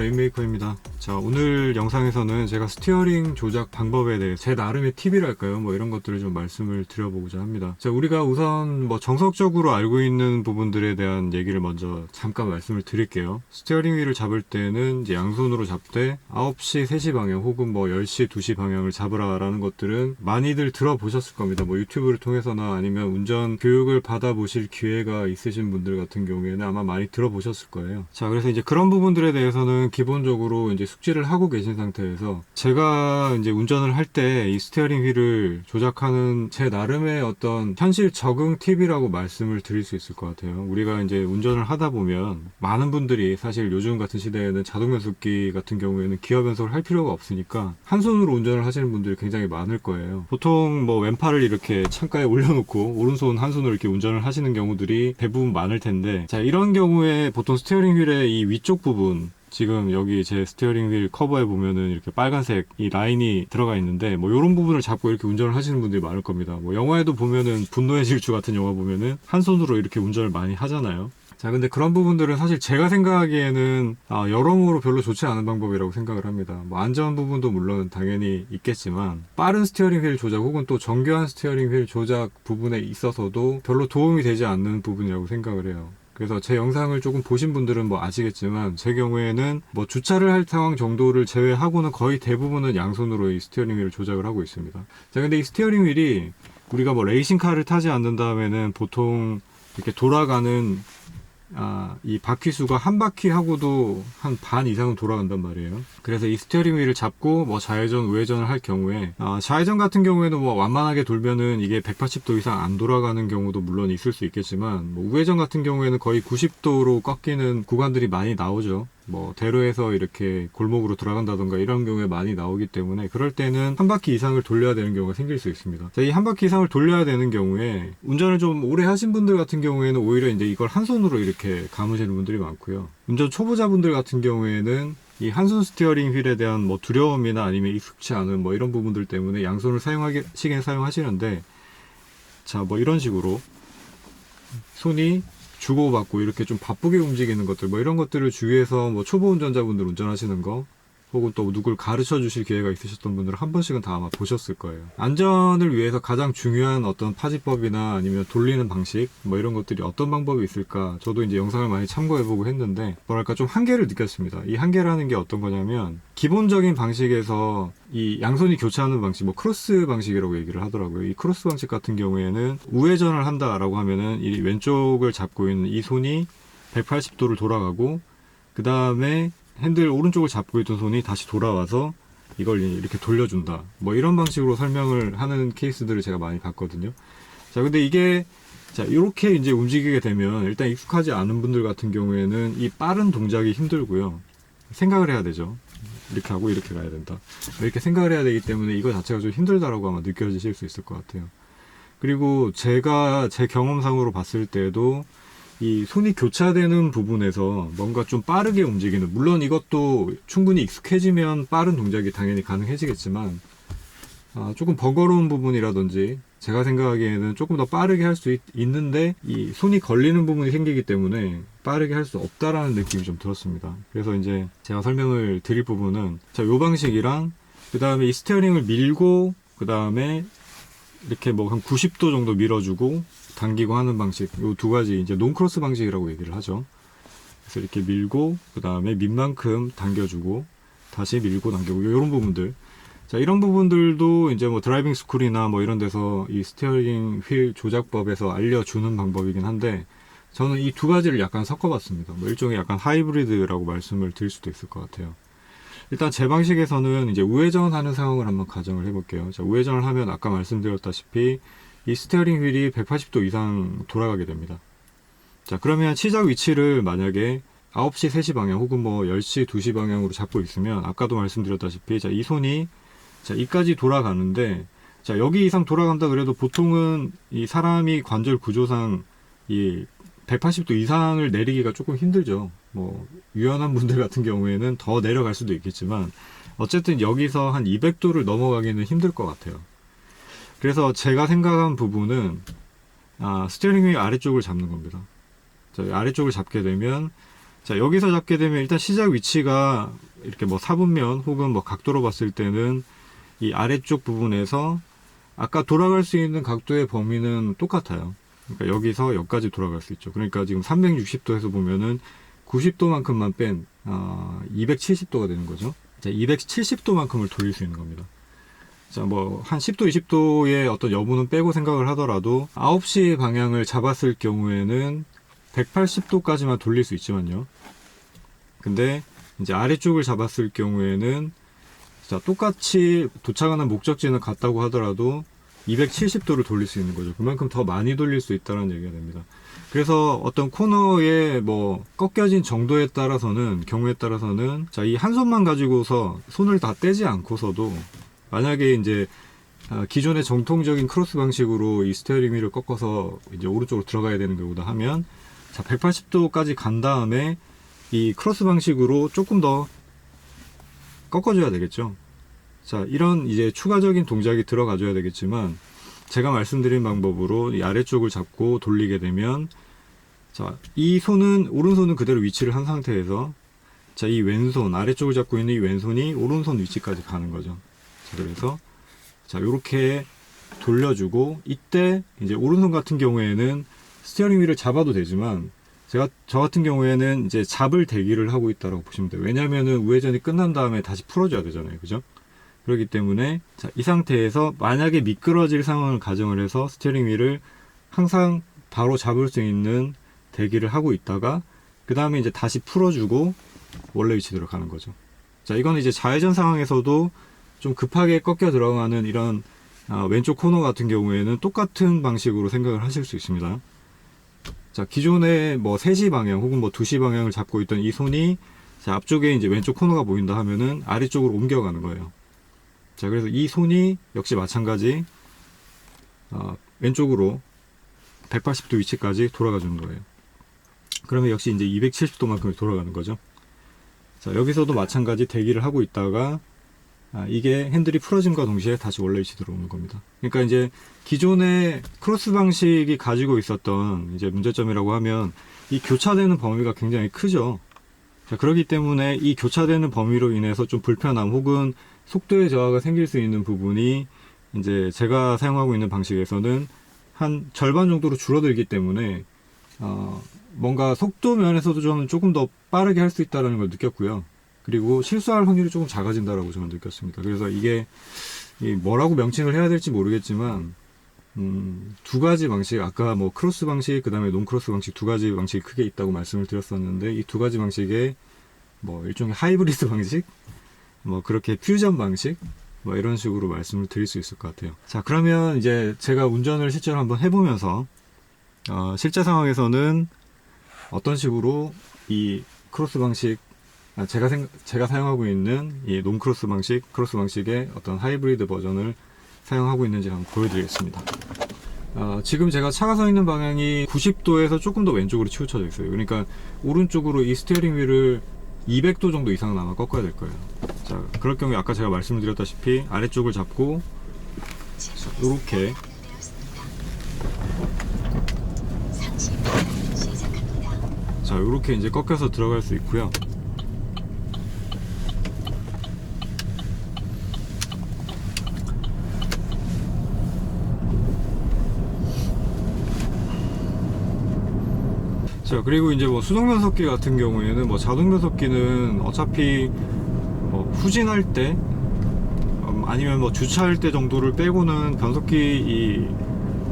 레인메이커입니다. 자, 오늘 영상에서는 제가 스티어링 조작 방법에 대해 제 나름의 팁이랄까요? 뭐 이런 것들을 좀 말씀을 드려보고자 합니다. 자, 우리가 우선 뭐 정석적으로 알고 있는 부분들에 대한 얘기를 먼저 잠깐 말씀을 드릴게요. 스티어링 휠을 잡을 때는 이제 양손으로 잡되 9시, 3시 방향 혹은 뭐 10시, 2시 방향을 잡으라라는 것들은 많이들 들어보셨을 겁니다. 뭐 유튜브를 통해서나 아니면 운전 교육을 받아보실 기회가 있으신 분들 같은 경우에는 아마 많이 들어보셨을 거예요. 자, 그래서 이제 그런 부분들에 대해서는 기본적으로 이제 숙지를 하고 계신 상태에서 제가 이제 운전을 할 때 이 스티어링 휠을 조작하는 제 나름의 어떤 현실 적응 팁이라고 말씀을 드릴 수 있을 것 같아요. 우리가 이제 운전을 하다 보면 많은 분들이 사실 요즘 같은 시대에는 자동 변속기 같은 경우에는 기어 변속을 할 필요가 없으니까 한 손으로 운전을 하시는 분들이 굉장히 많을 거예요. 보통 뭐 왼팔을 이렇게 창가에 올려놓고 오른손 한 손으로 이렇게 운전을 하시는 경우들이 대부분 많을 텐데, 자, 이런 경우에 보통 스티어링 휠의 이 위쪽 부분, 지금 여기 제 스티어링 휠 커버에 보면은 이렇게 빨간색 이 라인이 들어가 있는데, 뭐 이런 부분을 잡고 이렇게 운전을 하시는 분들이 많을 겁니다. 뭐 영화에도 보면은 분노의 질주 같은 영화 보면은 한 손으로 이렇게 운전을 많이 하잖아요. 자, 근데 그런 부분들은 사실 제가 생각하기에는 여러모로 별로 좋지 않은 방법이라고 생각을 합니다. 뭐 안전 부분도 물론 당연히 있겠지만 빠른 스티어링 휠 조작 혹은 또 정교한 스티어링 휠 조작 부분에 있어서도 별로 도움이 되지 않는 부분이라고 생각을 해요. 그래서 제 영상을 조금 보신 분들은 뭐 아시겠지만 제 경우에는 뭐 주차를 할 상황 정도를 제외하고는 거의 대부분은 양손으로 이 스티어링 휠을 조작을 하고 있습니다. 자, 근데 이 스티어링 휠이 우리가 뭐 레이싱카를 타지 않는다면은 보통 이렇게 돌아가는 이 바퀴 수가 한 바퀴 하고도 한 반 이상은 돌아간단 말이에요. 그래서 이 스티어링 휠을 잡고 뭐 좌회전, 우회전을 할 경우에 좌회전 같은 경우에는 뭐 완만하게 돌면은 이게 180도 이상 안 돌아가는 경우도 물론 있을 수 있겠지만, 뭐 우회전 같은 경우에는 거의 90도로 꺾이는 구간들이 많이 나오죠. 뭐 대로에서 이렇게 골목으로 들어간다던가 이런 경우에 많이 나오기 때문에 그럴 때는 한 바퀴 이상을 돌려야 되는 경우가 생길 수 있습니다. 자, 이 한 바퀴 이상을 돌려야 되는 경우에 운전을 좀 오래 하신 분들 같은 경우에는 오히려 이제 이걸 한 손으로 이렇게 감으시는 분들이 많고요. 운전 초보자분들 같은 경우에는 이 한손 스티어링 휠에 대한 뭐 두려움이나 아니면 익숙치 않은 뭐 이런 부분들 때문에 양손을 사용하시는데, 자, 뭐 이런 식으로 손이 주고받고 이렇게 좀 바쁘게 움직이는 것들, 뭐 이런 것들을 주의해서 뭐 초보 운전자분들 운전하시는 거 혹은 또 누굴 가르쳐 주실 기회가 있으셨던 분들은 한 번씩은 다 아마 보셨을 거예요. 안전을 위해서 가장 중요한 어떤 파지법이나 아니면 돌리는 방식, 뭐 이런 것들이 어떤 방법이 있을까, 저도 이제 영상을 많이 참고해보고 했는데 뭐랄까 좀 한계를 느꼈습니다. 이 한계라는 게 어떤 거냐면, 기본적인 방식에서 이 양손이 교차하는 방식, 뭐 크로스 방식이라고 얘기를 하더라고요. 이 크로스 방식 같은 경우에는 우회전을 한다라고 하면은 이 왼쪽을 잡고 있는 이 손이 180도를 돌아가고, 그 다음에 핸들 오른쪽을 잡고 있던 손이 다시 돌아와서 이걸 이렇게 돌려준다, 뭐 이런 방식으로 설명을 하는 케이스들을 제가 많이 봤거든요. 자, 근데 이게 자, 이렇게 이제 움직이게 되면 일단 익숙하지 않은 분들 같은 경우에는 이 빠른 동작이 힘들고요. 생각을 해야 되죠. 이렇게 하고 이렇게 가야 된다, 이렇게 생각을 해야 되기 때문에 이거 자체가 좀 힘들다라고 아마 느껴지실 수 있을 것 같아요. 그리고 제가 제 경험상으로 봤을 때도 이 손이 교차되는 부분에서 뭔가 좀 빠르게 움직이는, 물론 이것도 충분히 익숙해지면 빠른 동작이 당연히 가능해지겠지만, 조금 번거로운 부분이라든지 제가 생각하기에는 조금 더 빠르게 할 수 있는데 이 손이 걸리는 부분이 생기기 때문에 빠르게 할 수 없다라는 느낌이 좀 들었습니다. 그래서 이제 제가 설명을 드릴 부분은, 자, 요 방식이랑 그 다음에 이 스티어링을 밀고 그 다음에 이렇게 뭐 한 90도 정도 밀어주고 당기고 하는 방식, 요 두 가지 이제 논크로스 방식이라고 얘기를 하죠. 그래서 이렇게 밀고 그 다음에 민 만큼 당겨주고 다시 밀고 당기고 이런 부분들. 자, 이런 부분들도 이제 뭐 드라이빙 스쿨이나 뭐 이런 데서 이 스티어링 휠 조작법에서 알려주는 방법이긴 한데, 저는 이 두 가지를 약간 섞어봤습니다. 뭐 일종의 약간 하이브리드라고 말씀을 드릴 수도 있을 것 같아요. 일단 제 방식에서는 이제 우회전하는 상황을 한번 가정을 해볼게요. 자, 우회전을 하면 아까 말씀드렸다시피 이 스티어링 휠이 180도 이상 돌아가게 됩니다. 자, 그러면 시작 위치를 만약에 9시, 3시 방향 혹은 뭐 10시, 2시 방향으로 잡고 있으면 아까도 말씀드렸다시피, 자, 이 손이 자, 이까지 돌아가는데, 자, 여기 이상 돌아간다 그래도 보통은 이 사람이 관절 구조상 이 180도 이상을 내리기가 조금 힘들죠. 뭐 유연한 분들 같은 경우에는 더 내려갈 수도 있겠지만 어쨌든 여기서 한 200도를 넘어가기는 힘들 것 같아요. 그래서 제가 생각한 부분은 스티어링 휠 아래쪽을 잡는 겁니다. 자, 아래쪽을 잡게 되면 자, 여기서 잡게 되면 일단 시작 위치가 이렇게 뭐 사분면 혹은 뭐 각도로 봤을 때는 이 아래쪽 부분에서 아까 돌아갈 수 있는 각도의 범위는 똑같아요. 그러니까 여기서 여기까지 돌아갈 수 있죠. 그러니까 지금 360도에서 보면은 90도만큼만 뺀 270도가 되는 거죠. 자, 270도만큼을 돌릴 수 있는 겁니다. 자, 뭐 한 10도, 20도의 어떤 여부는 빼고 생각을 하더라도 9시 방향을 잡았을 경우에는 180도까지만 돌릴 수 있지만요. 근데 이제 아래쪽을 잡았을 경우에는 자, 똑같이 도착하는 목적지는 같다고 하더라도 270도를 돌릴 수 있는 거죠. 그만큼 더 많이 돌릴 수 있다는 얘기가 됩니다. 그래서 어떤 코너의 뭐 꺾여진 정도에 따라서는, 경우에 따라서는 자, 이 한 손만 가지고서 손을 다 떼지 않고서도 만약에 이제 기존의 정통적인 크로스 방식으로 이 스티어링 휠을 꺾어서 이제 오른쪽으로 들어가야 되는 경우다 하면 자, 180도까지 간 다음에 이 크로스 방식으로 조금 더 꺾어줘야 되겠죠. 자, 이런 이제 추가적인 동작이 들어가줘야 되겠지만 제가 말씀드린 방법으로 이 아래쪽을 잡고 돌리게 되면 자, 이 손은, 오른손은 그대로 위치를 한 상태에서 자, 이 왼손, 아래쪽을 잡고 있는 이 왼손이 오른손 위치까지 가는 거죠. 자, 그래서 자, 요렇게 돌려주고 이때 이제 오른손 같은 경우에는 스티어링 휠을 잡아도 되지만 저 같은 경우에는 이제 잡을 대기를 하고 있다고 보시면 돼요. 왜냐면은 우회전이 끝난 다음에 다시 풀어줘야 되잖아요. 그죠? 그렇기 때문에 자, 이 상태에서 만약에 미끄러질 상황을 가정을 해서 스티어링 휠을 항상 바로 잡을 수 있는 대기를 하고 있다가 그 다음에 이제 다시 풀어주고 원래 위치대로 가는 거죠. 자, 이건 이제 좌회전 상황에서도 좀 급하게 꺾여 들어가는 이런 왼쪽 코너 같은 경우에는 똑같은 방식으로 생각을 하실 수 있습니다. 자, 기존에 뭐 3시 방향 혹은 뭐 2시 방향을 잡고 있던 이 손이 자, 앞쪽에 이제 왼쪽 코너가 보인다 하면은 아래쪽으로 옮겨가는 거예요. 자, 그래서 이 손이 역시 마찬가지 왼쪽으로 180도 위치까지 돌아가 주는 거예요. 그러면 역시 이제 270도만큼 돌아가는 거죠. 자, 여기서도 마찬가지 대기를 하고 있다가 이게 핸들이 풀어짐과 동시에 다시 원래 위치 들어오는 겁니다. 그러니까 이제 기존의 크로스 방식이 가지고 있었던 이제 문제점이라고 하면 이 교차되는 범위가 굉장히 크죠. 자, 그렇기 때문에 이 교차되는 범위로 인해서 좀 불편함 혹은 속도의 저하가 생길 수 있는 부분이 이제 제가 사용하고 있는 방식에서는 한 절반 정도로 줄어들기 때문에 뭔가 속도 면에서도 저는 조금 더 빠르게 할 수 있다는 걸 느꼈고요. 그리고 실수할 확률이 조금 작아진다라고 저는 느꼈습니다. 그래서 이게 뭐라고 명칭을 해야 될지 모르겠지만 두 가지 방식, 아까 뭐 크로스 방식, 그 다음에 논크로스 방식 두 가지 방식이 크게 있다고 말씀을 드렸었는데 이 두 가지 방식의 뭐 일종의 하이브리드 방식, 뭐 그렇게 퓨전 방식, 뭐 이런 식으로 말씀을 드릴 수 있을 것 같아요. 자, 그러면 이제 제가 운전을 실제로 한번 해보면서 실제 상황에서는 어떤 식으로 이 크로스 방식, 제가 사용하고 있는 이 논크로스 방식, 크로스 방식의 어떤 하이브리드 버전을 사용하고 있는지 한번 보여드리겠습니다. 지금 제가 차가 서 있는 방향이 90도에서 조금 더 왼쪽으로 치우쳐져 있어요. 그러니까 오른쪽으로 이 스티어링 휠을 200도 정도 이상은 아마 꺾어야 될 거예요. 자, 그럴 경우에 아까 제가 말씀을 드렸다시피 아래쪽을 잡고 이렇게 자, 이렇게 이제 꺾여서 들어갈 수 있고요. 자, 그리고 이제 뭐 수동 변속기 같은 경우에는 뭐 자동 변속기는 어차피 뭐 후진할 때 아니면 뭐 주차할 때 정도를 빼고는 변속기 이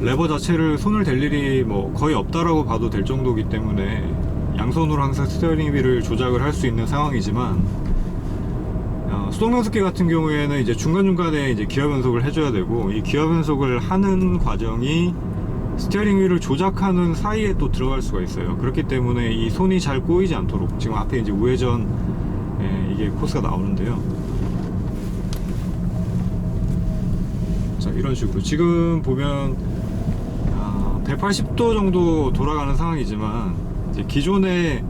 레버 자체를 손을 댈 일이 뭐 거의 없다라고 봐도 될 정도이기 때문에 양손으로 항상 스티어링 휠을 조작을 할 수 있는 상황이지만 수동 변속기 같은 경우에는 이제 중간중간에 이제 기어 변속을 해줘야 되고 이 기어 변속을 하는 과정이 스티어링 휠을 조작하는 사이에 또 들어갈 수가 있어요. 그렇기 때문에 이 손이 잘 꼬이지 않도록 지금 앞에 이제 우회전 이게 코스가 나오는데요. 자, 이런 식으로 지금 보면 180도 정도 돌아가는 상황이지만 이제 기존의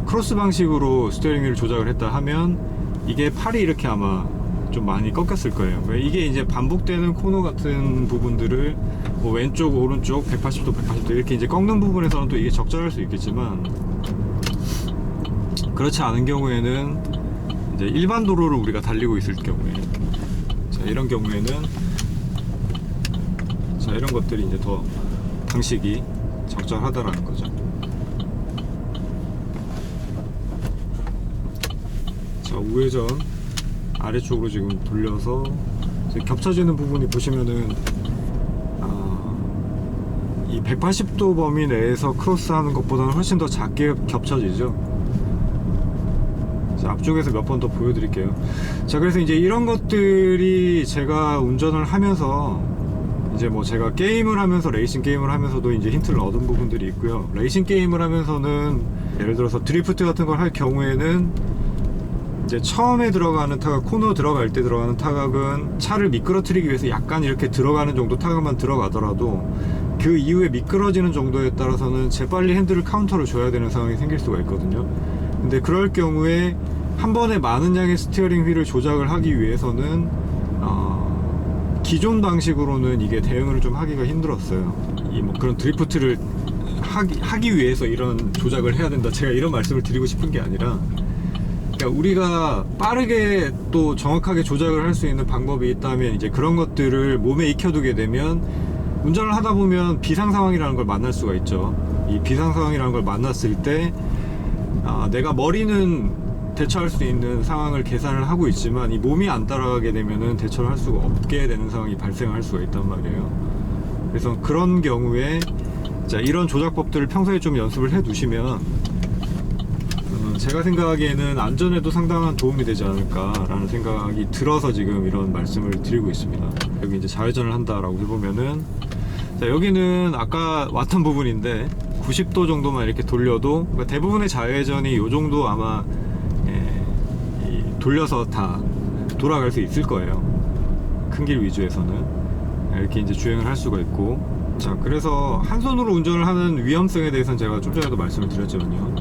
크로스 방식으로 스티어링 휠을 조작을 했다 하면 이게 팔이 이렇게 아마 좀 많이 꺾였을 거예요. 이게 이제 반복되는 코너 같은 부분들을 뭐 왼쪽, 오른쪽, 180도, 180도 이렇게 이제 꺾는 부분에서는 또 이게 적절할 수 있겠지만 그렇지 않은 경우에는 이제 일반 도로를 우리가 달리고 있을 경우에, 자, 이런 경우에는, 자, 이런 것들이 이제 더 방식이 적절하다라는 거죠. 자, 우회전 아래쪽으로 지금 돌려서 이제 겹쳐지는 부분이 보시면은 이 180도 범위 내에서 크로스하는 것보다는 훨씬 더 작게 겹쳐지죠. 자, 앞쪽에서 몇 번 더 보여드릴게요. 자, 그래서 이제 이런 것들이 제가 운전을 하면서 이제 뭐 제가 게임을 하면서, 레이싱 게임을 하면서도 이제 힌트를 얻은 부분들이 있고요. 레이싱 게임을 하면서는 예를 들어서 드리프트 같은 걸 할 경우에는 이제 처음에 들어가는 타각, 코너 들어갈 때 들어가는 타각은 차를 미끄러뜨리기 위해서 약간 이렇게 들어가는 정도 타각만 들어가더라도 그 이후에 미끄러지는 정도에 따라서는 재빨리 핸들을 카운터를 줘야 되는 상황이 생길 수가 있거든요. 근데 그럴 경우에 한 번에 많은 양의 스티어링 휠을 조작을 하기 위해서는 기존 방식으로는 이게 대응을 좀 하기가 힘들었어요. 이 뭐 그런 드리프트를 하기 위해서 이런 조작을 해야 된다, 제가 이런 말씀을 드리고 싶은 게 아니라, 그러니까 우리가 빠르게 또 정확하게 조작을 할 수 있는 방법이 있다면 이제 그런 것들을 몸에 익혀두게 되면 운전을 하다 보면 비상 상황이라는 걸 만날 수가 있죠. 이 비상 상황이라는 걸 만났을 때 내가 머리는 대처할 수 있는 상황을 계산을 하고 있지만 이 몸이 안 따라가게 되면은 대처를 할 수가 없게 되는 상황이 발생할 수가 있단 말이에요. 그래서 그런 경우에, 자, 이런 조작법들을 평소에 좀 연습을 해 두시면 제가 생각하기에는 안전에도 상당한 도움이 되지 않을까라는 생각이 들어서 지금 이런 말씀을 드리고 있습니다. 여기 이제 좌회전을 한다라고 해보면은, 자, 여기는 아까 왔던 부분인데 90도 정도만 이렇게 돌려도, 그러니까 대부분의 좌회전이 이 정도 아마 돌려서 다 돌아갈 수 있을 거예요. 큰 길 위주에서는 이렇게 이제 주행을 할 수가 있고, 자, 그래서 한 손으로 운전을 하는 위험성에 대해서는 제가 좀 전에도 말씀을 드렸지만요.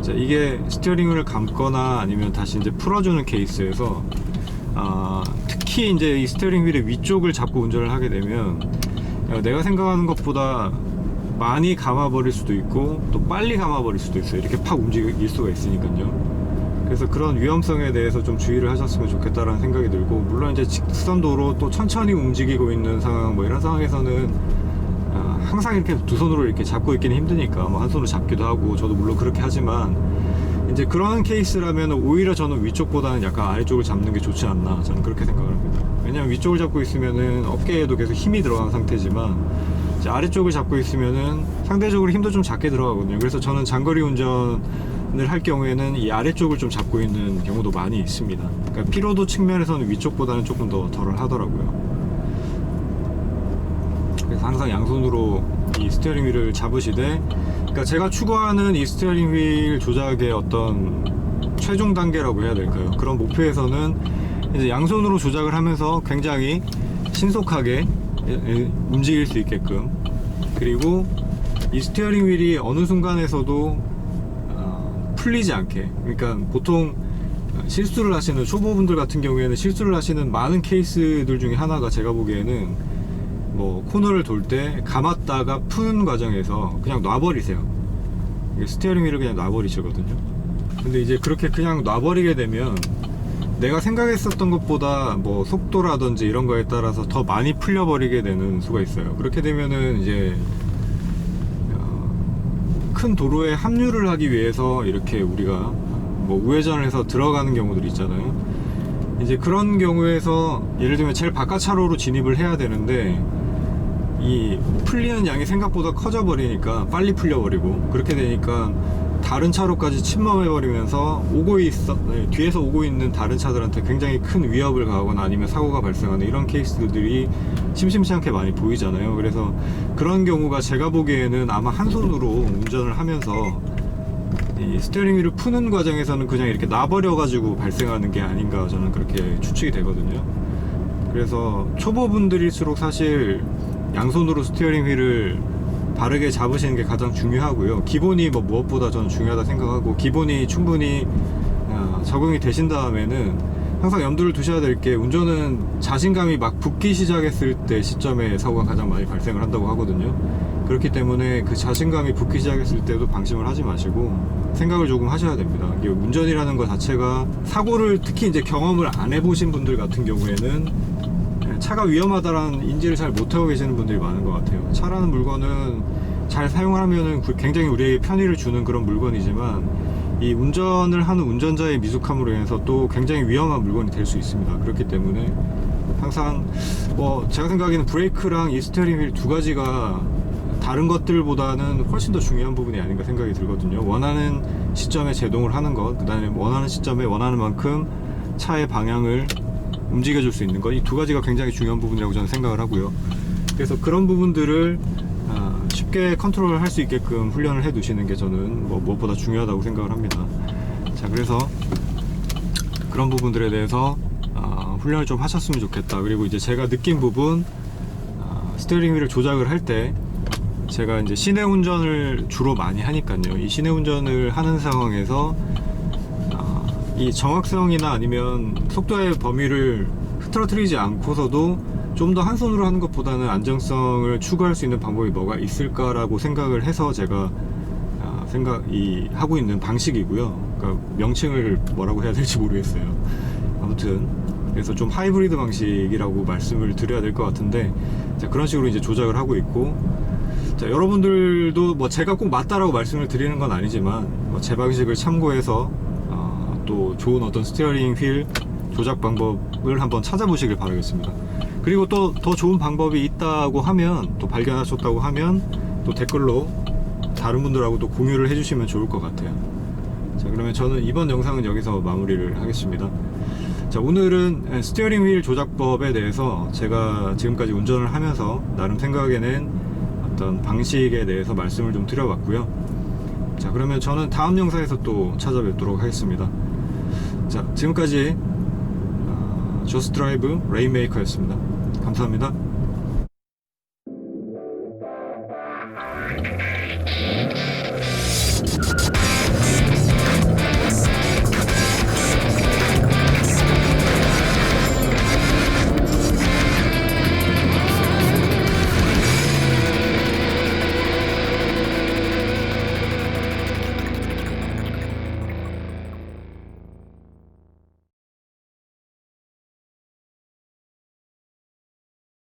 자, 이게 스티어링을 감거나 아니면 다시 이제 풀어주는 케이스에서 특히 이제 이 스티어링 휠의 위쪽을 잡고 운전을 하게 되면 내가 생각하는 것보다 많이 감아버릴 수도 있고 또 빨리 감아버릴 수도 있어요. 이렇게 팍 움직일 수가 있으니까요. 그래서 그런 위험성에 대해서 좀 주의를 하셨으면 좋겠다라는 생각이 들고, 물론 이제 직선도로 또 천천히 움직이고 있는 상황, 뭐 이런 상황에서는 항상 이렇게 두 손으로 이렇게 잡고 있기는 힘드니까 뭐 한 손으로 잡기도 하고, 저도 물론 그렇게 하지만 이제 그런 케이스라면 오히려 저는 위쪽보다는 약간 아래쪽을 잡는 게 좋지 않나, 저는 그렇게 생각을 합니다. 왜냐면 위쪽을 잡고 있으면은 어깨에도 계속 힘이 들어간 상태지만 이제 아래쪽을 잡고 있으면은 상대적으로 힘도 좀 작게 들어가거든요. 그래서 저는 장거리 운전을 할 경우에는 이 아래쪽을 좀 잡고 있는 경우도 많이 있습니다. 그러니까 피로도 측면에서는 위쪽보다는 조금 더 덜을 하더라고요. 그래서 항상 양손으로 이 스티어링 휠을 잡으시되, 그러니까 제가 추구하는 이 스티어링 휠 조작의 어떤 최종 단계라고 해야 될까요? 그런 목표에서는 이제 양손으로 조작을 하면서 굉장히 신속하게 움직일 수 있게끔, 그리고 이 스티어링 휠이 어느 순간에서도 풀리지 않게, 그러니까 보통 실수를 하시는 초보분들 같은 경우에는 실수를 하시는 많은 케이스들 중에 하나가, 제가 보기에는 뭐 코너를 돌 때 감았다가 푸는 과정에서 그냥 놔버리세요. 스티어링 휠을 그냥 놔버리시거든요. 근데 이제 그렇게 그냥 놔버리게 되면 내가 생각했었던 것보다 뭐 속도라든지 이런 거에 따라서 더 많이 풀려버리게 되는 수가 있어요. 그렇게 되면은 이제 큰 도로에 합류를 하기 위해서 이렇게 우리가 뭐 우회전을 해서 들어가는 경우들이 있잖아요. 이제 그런 경우에서 예를 들면 제일 바깥 차로로 진입을 해야 되는데 이 풀리는 양이 생각보다 커져 버리니까 빨리 풀려 버리고, 그렇게 되니까 다른 차로까지 침범해 버리면서 뒤에서 오고 있는 다른 차들한테 굉장히 큰 위협을 가하거나 아니면 사고가 발생하는 이런 케이스들이 심심치 않게 많이 보이잖아요. 그래서 그런 경우가 제가 보기에는 아마 한 손으로 운전을 하면서 이 스티어링 휠을 푸는 과정에서는 그냥 이렇게 놔버려 가지고 발생하는 게 아닌가, 저는 그렇게 추측이 되거든요. 그래서 초보분들일수록 사실 양손으로 스티어링 휠을 바르게 잡으시는 게 가장 중요하고요. 기본이 뭐 무엇보다 저는 중요하다 생각하고, 기본이 충분히 적응이 되신 다음에는 항상 염두를 두셔야 될 게, 운전은 자신감이 막 붙기 시작했을 때 시점에 사고가 가장 많이 발생을 한다고 하거든요. 그렇기 때문에 그 자신감이 붙기 시작했을 때도 방심을 하지 마시고 생각을 조금 하셔야 됩니다. 이게 운전이라는 것 자체가 사고를 특히 이제 경험을 안 해보신 분들 같은 경우에는 차가 위험하다라는 인지를 잘 못하고 계시는 분들이 많은 것 같아요. 차라는 물건은 잘 사용하면은 굉장히 우리에게 편의를 주는 그런 물건이지만 이 운전을 하는 운전자의 미숙함으로 인해서 또 굉장히 위험한 물건이 될 수 있습니다. 그렇기 때문에 항상 제가 생각하기에는 브레이크랑 이 스티어링 휠 두 가지가 다른 것들보다는 훨씬 더 중요한 부분이 아닌가 생각이 들거든요. 원하는 시점에 제동을 하는 것, 그 다음에 원하는 시점에 원하는 만큼 차의 방향을 움직여줄 수 있는 것, 이 두 가지가 굉장히 중요한 부분이라고 저는 생각을 하고요. 그래서 그런 부분들을 쉽게 컨트롤 할 수 있게끔 훈련을 해 두시는 게 저는 무엇보다 중요하다고 생각을 합니다. 자, 그래서 그런 부분들에 대해서 훈련을 좀 하셨으면 좋겠다. 그리고 이제 제가 느낀 부분, 스티어링 휠을 조작을 할 때 제가 이제 시내 운전을 주로 많이 하니까요. 이 시내 운전을 하는 상황에서 이 정확성이나 아니면 속도의 범위를 흐트러뜨리지 않고서도 좀 더 한 손으로 하는 것보다는 안정성을 추구할 수 있는 방법이 뭐가 있을까라고 생각을 해서 제가 하고 있는 방식이고요. 그러니까 명칭을 뭐라고 해야 될지 모르겠어요. 아무튼 그래서 좀 하이브리드 방식이라고 말씀을 드려야 될 것 같은데, 자, 그런 식으로 이제 조작을 하고 있고, 자, 여러분들도 제가 꼭 맞다라고 말씀을 드리는 건 아니지만 제 방식을 참고해서 또 좋은 어떤 스티어링 휠 조작 방법을 한번 찾아보시길 바라겠습니다. 그리고 또 더 좋은 방법이 있다고 하면, 또 발견하셨다고 하면 또 댓글로 다른 분들하고 또 공유를 해주시면 좋을 것 같아요. 자, 그러면 저는 이번 영상은 여기서 마무리를 하겠습니다. 자, 오늘은 스티어링 휠 조작법에 대해서 제가 지금까지 운전을 하면서 나름 생각해낸 어떤 방식에 대해서 말씀을 좀 드려봤고요. 자, 그러면 저는 다음 영상에서 또 찾아뵙도록 하겠습니다. 자, 지금까지 저스트 드라이브 레인메이커였습니다. 감사합니다.